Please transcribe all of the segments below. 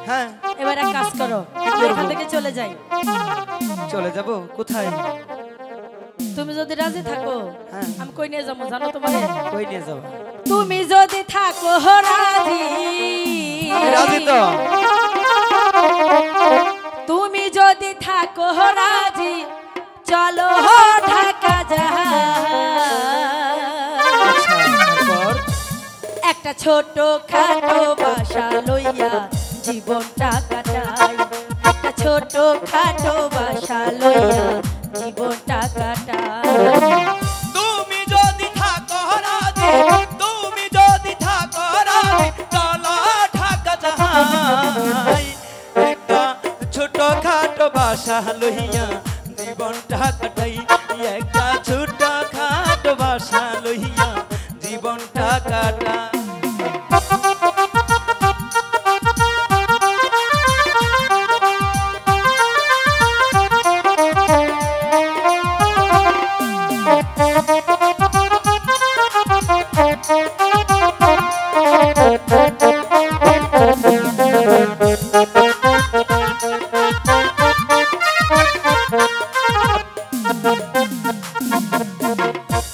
হ্যাঁ এবার এক কাজ করো, এখান থেকে চলে যাই। চলে যাব কোথায়? তুমি যদি রাজি থাকো আমি কই নিয়ে যাবো জানো তোমার? কই নিয়ে যাব? তুমি যদি থাকো রাজি, রাজি তো। তুমি যদি থাকো রাজি চলো ঢাকা যাই। একটা ছোট খাটো বাসা লইয়া জীবনটা কাটাই। একটা ছোট খাটো বাসা লইয়া জীবনটা কাটাই। তুমি যদি থাকো রাজি, তুমি যদি থাকো রাজি চলো ঢাকা যাই। একটা ছোট খাটো বাসা লইয়া জীবনটা কাটাই। একটা ছোট খাটো বাসা লইয়া জীবনটা কাটাই।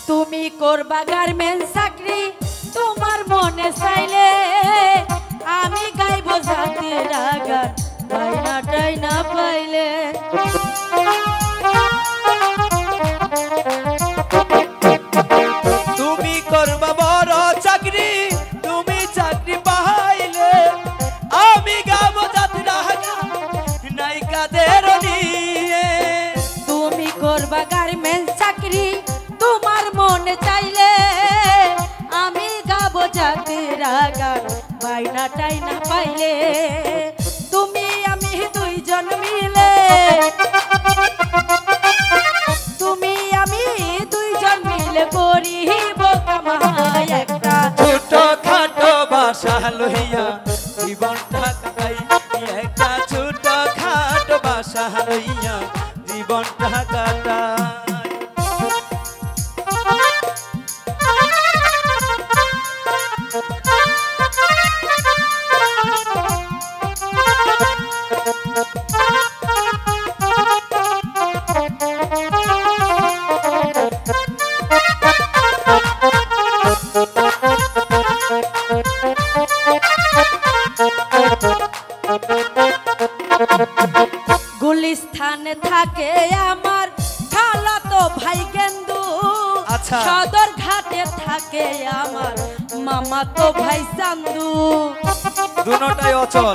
তুমি করবা গার্মেন্টস চাকরি তোমার মনে চাইলে, আমি গাইব জাতির গান গাইনাটাই না পাইলে। তুমি করবা বড় চাকরি, তুমি চাকরি পাইলে, আমি গাবো যাত্রা নায়িকাদের নিয়ে। তুমি করবা গার্মেন্টস চাকরি তোমার মনে চাইলে, আমি গাবো জাতির গান বাইনাটাই না পাইলে। তুমি আমি দুইজন মিলে, তুমি আমি দুইজন মিলে করিব কামাই। একটা ছোট খাটো বাসা লইয়া জীবনটা কাটাই। একটা ছোট খাটো বাসা লইয়া জীবনটা কাটাই। গুলিস্থানে থাকে আমার খালাতো ভাই গেন্দু। আচ্ছা। সদর ঘাটে থাকে আমার মামাতো ভাই চান্দু। দুটোটাই অচল।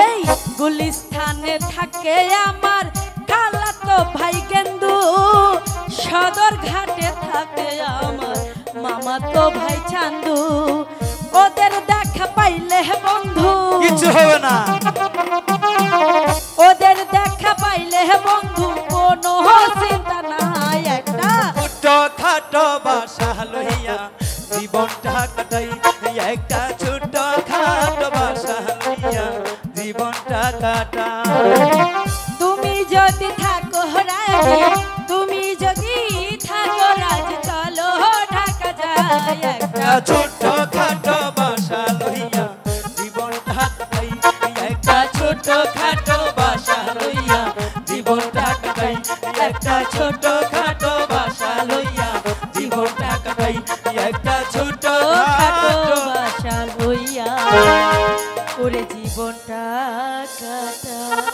এই গুলিস্থানে থাকে আমার খালাতো ভাই গেন্দু। সদর ঘাটে থাকে আমার মামাতো ভাই চান্দু। ওদের দেখা পাইলে বন্ধু কিছু হবে না। ওদের দেখা পাইলে বন্ধু কোনো চিন্তা নাই। একটা ছোট খাটো বাসা লইয়া জীবনটা কাটাই। একটা ছোট খাটো বাসা লইয়া জীবনটা কাটাই। তুমি যদি থাকো রাজি, তুমি যদি থাকো রাজি চলো ঢাকা যাই। একটা ছোট খাটো বাসা লইয়া জীবনটা কাটাই। একটা ছোট খাটো বাসা লইয়া জীবনটা কাটাই। একটা ছোট খাটো বাসা লইয়া জীবনটা কাটাই। একটা ছোট খাটো খাটো বাসা লইয়া করে জীবনটা কাটাই।